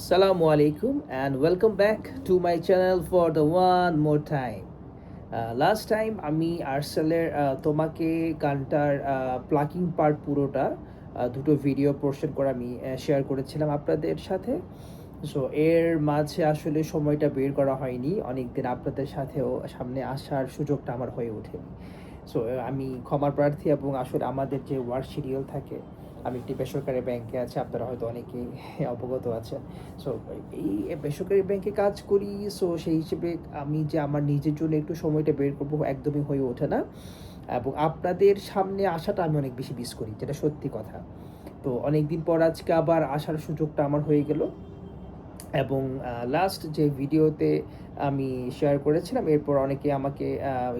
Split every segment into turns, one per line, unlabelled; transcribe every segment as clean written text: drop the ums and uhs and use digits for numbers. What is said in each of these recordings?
Assalamu alaikum and welcome back to my channel for the one more time. Last time আমি আর্সেলের তোমাকে গানটার plucking part পুরোটা দুটো video portion করে আমি শেয়ার করেছিলাম আপনাদের সাথে। সো এর মাঝে আসলে সময়টা বের করা হয়নি, অনেক দিন আপনাদের সাথেও সামনে আসার সুযোগটা আমার হয়ে ওঠেনি। সো আমি ক্ষমার প্রার্থী, এবং আসলে আমাদের যে ওয়ার্ক শিডিউল থাকে, আমি একটি বেসরকারি ব্যাংকে আছি, আপনারা হয়তো অনেকেই অবগত আছেন। সো এই বেসরকারি ব্যাংকে কাজ করি, সো সেই হিসেবে আমি যে আমার নিজের জন্য একটু সময়টা বের করবো একদমই হয়ে ওঠে না, এবং আপনাদের সামনে আসাটা আমি অনেক বেশি মিস করি, যেটা সত্যি কথা। তো অনেক দিন পর আজকে আবার আসার সুযোগটা আমার হয়ে গেল, এবং লাস্ট যে ভিডিওতে আমি শেয়ার করেছিলাম, এরপর অনেকে আমাকে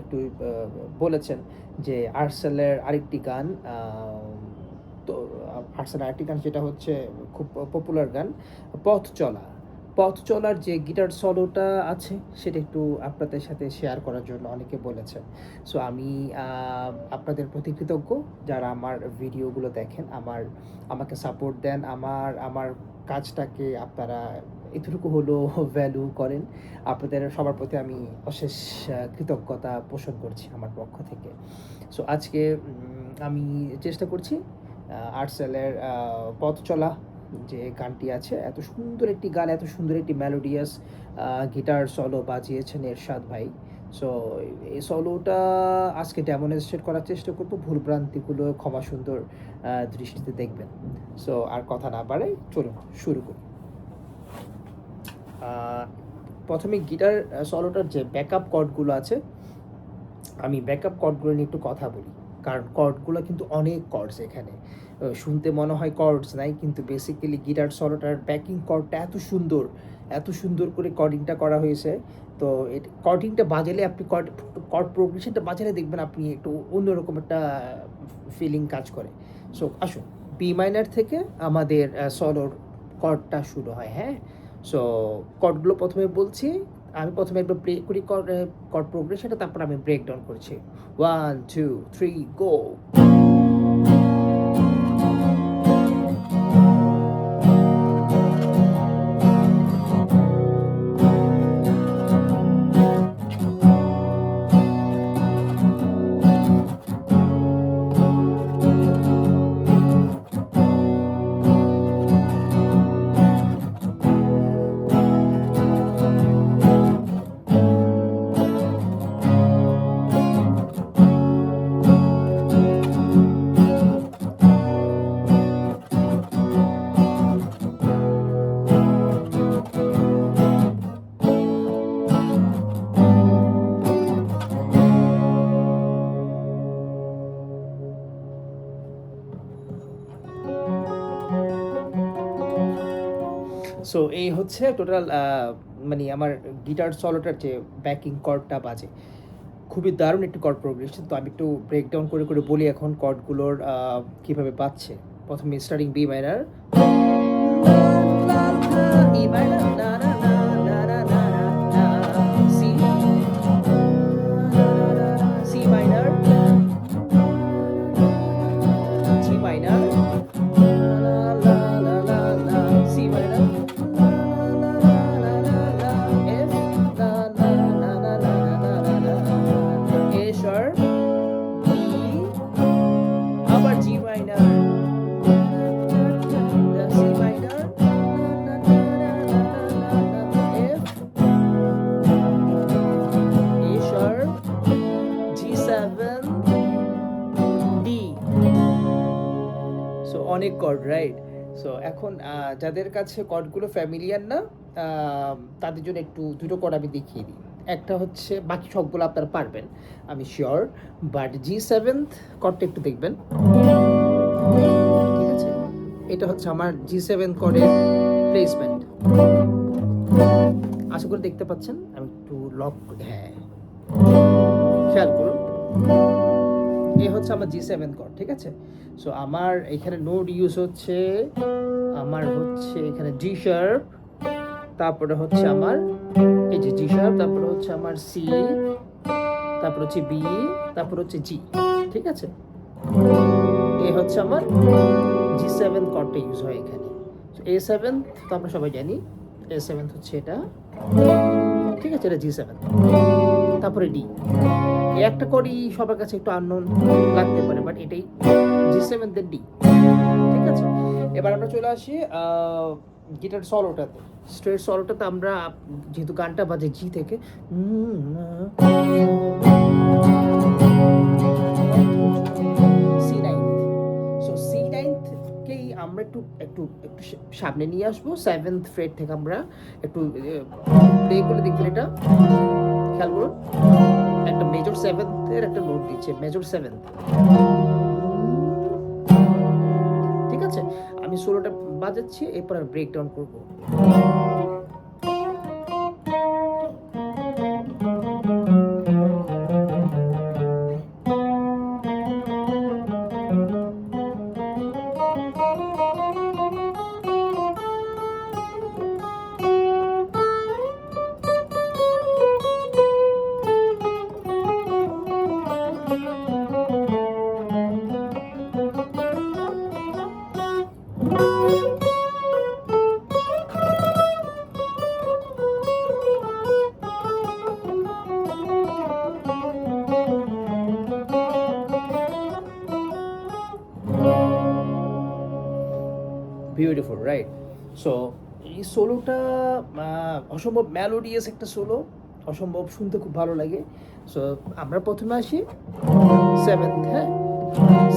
একটু বলেছেন যে আর্সেলের আরেকটি গান, তো আর্টসেল আরেকটি গান যেটা হচ্ছে খুব পপুলার গান, পথ চলা। পথ চলার যে গিটার সলোটা আছে সেটা একটু আপনাদের সাথে শেয়ার করার জন্য অনেকে বলেছেন। সো আমি আপনাদের প্রতি কৃতজ্ঞ, যারা আমার ভিডিওগুলো দেখেন, আমাকে সাপোর্ট দেন, আমার কাজটাকে আপনারা এতটুকু হলেও ভ্যালু করেন। আপনাদের সবার প্রতি আমি অশেষ কৃতজ্ঞতা পোষণ করছি আমার পক্ষ থেকে। সো আজকে আমি চেষ্টা করছি আর্টসেলের পথ চলা যে গানটি আছে, এত সুন্দর একটি গান, এত সুন্দর একটি মেলোডিয়াস গিটার সলো বাজিয়েছেন এরশাদ ভাই। সো এই সলোটা আজকে ডেমনস্ট্রেট করার চেষ্টা করবো, ভুলভ্রান্তিগুলো ক্ষমা সুন্দর দৃষ্টিতে দেখবেন। সো আর কথা না বাড়াই, চলুন শুরু করি। প্রথমে গিটার সলোটার যে ব্যাকআপ কর্ডগুলো আছে, আমি ব্যাকআপ কর্ডগুলো নিয়ে একটু কথা বলি, কারণ কর্ডগুলো কিন্তু অনেক কর্ডস এখানে। শুনতে মনে হয় কর্ডস নাই, কিন্তু বেসিক্যালি গিটার সলোটার ব্যাকিং কর্ডটা এত সুন্দর করে কর্ডিংটা করা হয়েছে। তো কর্ডিংটা বাজালে, আপনি কর্ড প্রোগ্রেশনটা বাজালে দেখবেন আপনি একটু অন্যরকম একটা ফিলিং কাজ করে। সো আসুন, বি মাইনার থেকে আমাদের সলোর কর্ডটা শুরু হয়। হ্যাঁ, সো কর্ডগুলো প্রথমে বলছি, আমি প্রথমে একবার প্লে করি কর্ড প্রোগ্রেশনটা, তারপর আমি ব্রেক ডাউন করছি। 1 2 3 গো। সো এই হচ্ছে টোটাল মানে আমার গিটার সলোটার যে ব্যাকিং কর্ডটা বাজে, খুবই দারুণ একটি কর্ড প্রোগ্রেশন। তো আমি একটু ব্রেকডাউন করে করে বলি এখন কর্ডগুলোর কীভাবে বাজছে। প্রথমে starting B minor, E minor, না না না না না না না, C, C minor, G minor, C minor, F, A sharp, B, আবার G minor, C minor, F, A sharp, G7, D. So অনেক কর্ড, রাইট? সো এখন যাদের কাছে কর্ডগুলো ফ্যামিলিয়ার না, তাদের জন্য একটু দুটো কর্ড আমি দেখিয়ে দিই। একটা হচ্ছে, বাকি সবগুলো আপনারা পারবেন আমি শিওর, বাট G7 কর্ডটা একটু দেখবেন, ঠিক আছে? এটা হচ্ছে আমার G7 কর্ডের প্লেসমেন্ট, আশা করি দেখতে পাচ্ছেন। আমি একটু লক, হ্যাঁ খেয়াল করুন, এই হচ্ছে আমার G7 কর্ড, ঠিক আছে? সো আমার এখানে নোট ইউজ হচ্ছে, আমার হচ্ছে এখানে জি শার্প, তারপরে হচ্ছে আমার এই যে জি শার্প, তারপরে হচ্ছে আমার সি, তারপর হচ্ছে বি, তারপর হচ্ছে জি, ঠিক আছে? এই হচ্ছে আমার G7 কর্ডটা ইউজ হয় এখানে। A7 তো আমরা সবাই জানি, A7 হচ্ছে এটা, ঠিক আছে, এটা G7, তারপরে ডি। এই একটা কর্ডই সবার কাছে একটু আননোন লাগতে পারে, বাট এটাই G7 দেন ডি, ঠিক আছে। এবার আমরা চলে আসি গিটার সলোটাতে। স্ট্রেট সলোটাতে আমরা যেহেতু গানটা বাজে জি থেকে, C9, সো C9কেই আমরা একটু একটু একটু সামনে নিয়ে আসবো। 7th ফ্রেট থেকে আমরা একটু প্লে করে দেখবেন, এটা খেয়াল করুন, একটা মেজর 7th-এর একটা নোট দিচ্ছে, মেজর 7th, ঠিক আছে। আমি সোলোটা বাজাচ্ছি, এরপর আর ব্রেক ডাউন করবো। Beautiful, right? সো এই সোলোটা অসম্ভব মেলোডিয়াস একটা সোলো, অসম্ভব শুনতে খুব ভালো লাগে। সো আমরা প্রথমে আসি 7th, হ্যাঁ,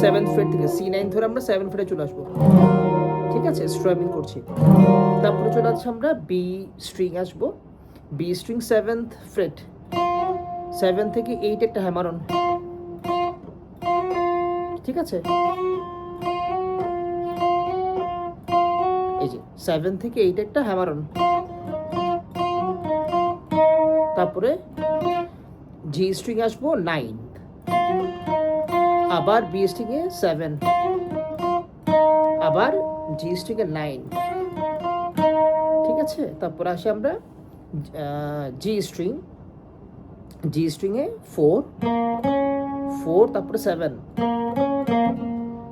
7th ফ্রেট থেকে C9 ধরে আমরা 7 ফ্রেটে চলে আসবো, ঠিক আছে, স্ট্রামিং করছি। তারপরে চলে আসছি আমরা বি স্ট্রিং আসবো, বি স্ট্রিং 7th ফ্রেট, 7 থেকে 8 একটা হ্যামার অন, ঠিক আছে। এই যে 7 থেকে 8 একটা হ্যামার অন, তারপরে জি স্ট্রিং আসবো 9, আবার বি স্ট্রিং এ 7, আবার জি স্ট্রিং এ 9, ঠিক আছে। তারপর আসি আমরা জি স্ট্রিং, জি স্ট্রিং এ 4, তারপরে 7,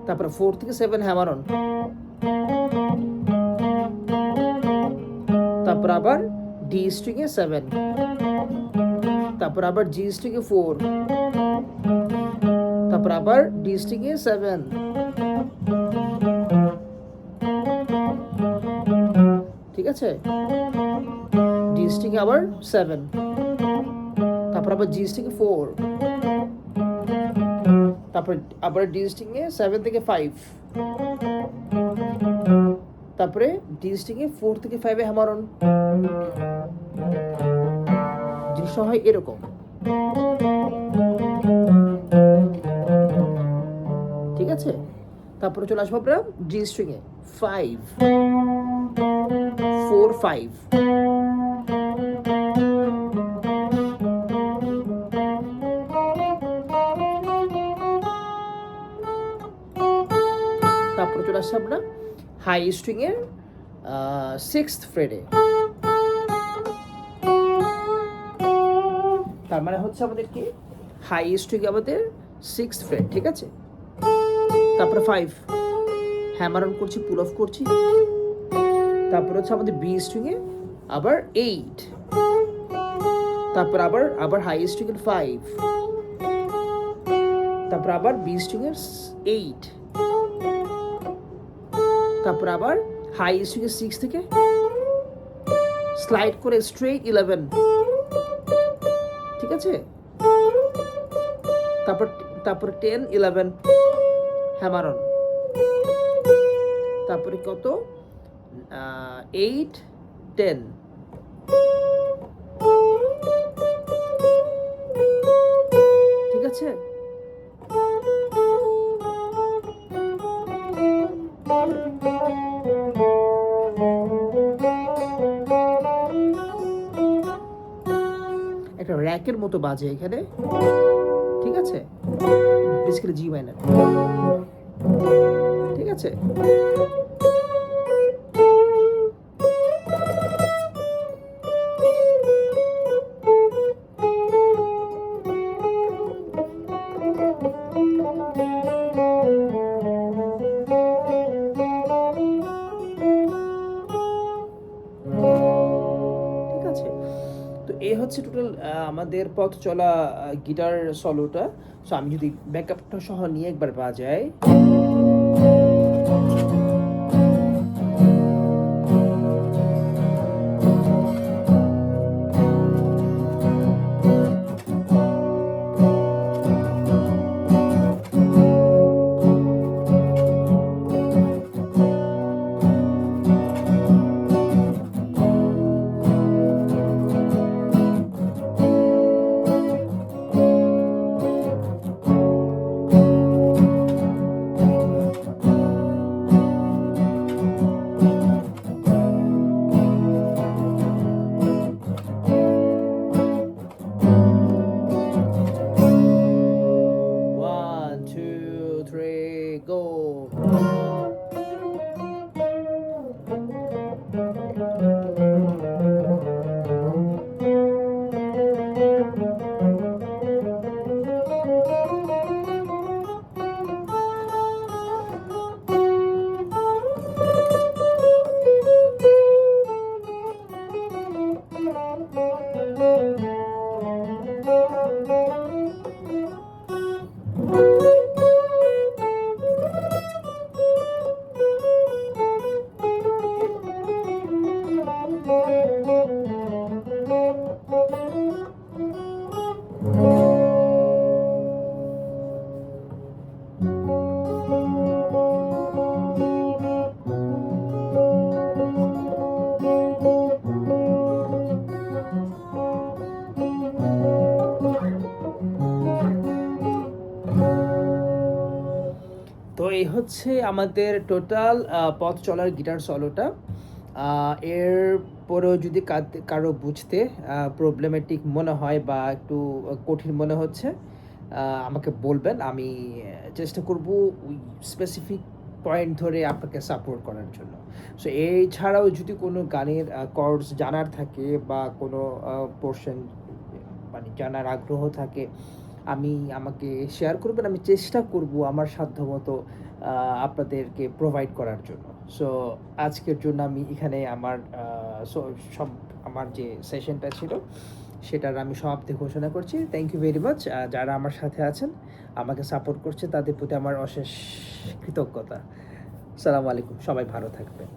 তারপরে 4 থেকে 7 হ্যামার অন, তারপর আবার ডি স্ট্রিং এ 7, তারপর আবার জি স্ট্রিং এ 4, তারপর আবার ডি স্ট্রিং এ 7, ঠিক আছে, ডি স্ট্রিং এ আবার 7, তারপর আবার জি স্ট্রিং এ 4, তারপর আবার ডি স্ট্রিং এ 7 থেকে 5, তারপরে ডি স্ট্রিং এ 4 থেকে 5 এ হ্যামার অন। জিনিসটা হয় এরকম, ঠিক আছে। তারপরে চলে আসবো আমরা জি স্ট্রিং এ 5, 4, 5, তারপরে চলে আসছি আমরা হাই স্ট্রিং এর 6th ফ্রেটে, তার মানে হচ্ছে আমাদের কি হাই স্ট্রিং আমাদের 6th ফ্রেট, ঠিক আছে। তারপরে 5 হ্যামার অন করছি, পুল অফ করছি, তারপরে হচ্ছে আমাদের বি স্ট্রিং এ আবার 8, তারপর আবার হাই স্ট্রিং এর 5, তারপর আবার বি স্ট্রিং এর 8, তারপর আবার হাই স্ট্রিং এর 6 থেকে স্লাইড করে স্ট্রেট 11, ঠিক আছে। তারপর 10, 11 হ্যামার অন, তারপরে কত 8, 10, ঠিক আছে। একটা র্যাকের মতো বাজে এখানে, ঠিক আছে, বেসিক্যালি জি মাইনার, ঠিক আছে। এই হচ্ছে টোটাল আমাদের পথ চলা গিটার সলোটা। সো আমি যদি ব্যাকআপটা সহ নিয়ে একবার বাজাই। One, two, three, go. তো এই হচ্ছে আমাদের টোটাল পথ চলার গিটার সলোটা। এর পরেও যদি কারো বুঝতে প্রবলেমেটিক মনে হয় বা একটু কঠিন মনে হচ্ছে, আমাকে বলবেন। আমি চেষ্টা করব ওই স্পেসিফিক পয়েন্ট ধরে আপনাকে সাপোর্ট করার জন্য। সো এছাড়াও যদি কোনো গানের কর্ডস জানার থাকে বা কোনো পোর্শন মানে জানার আগ্রহ থাকে, আমাকে শেয়ার করবেন। আমি চেষ্টা করব আমার সাধ্যমতো আপনাদেরকে প্রোভাইড করার জন্য। সো আজকের জন্য আমি এখানে সব আমার যে সেশনটা ছিল সেটার আমি সমাপ্তি ঘোষণা করছি। Thank you very much. যারা আমার সাথে আছেন, আমাকে সাপোর্ট করছে, তাদের প্রতি আমার অশেষ কৃতজ্ঞতা। আসসালামু আলাইকুম। সবাই ভালো থাকবেন।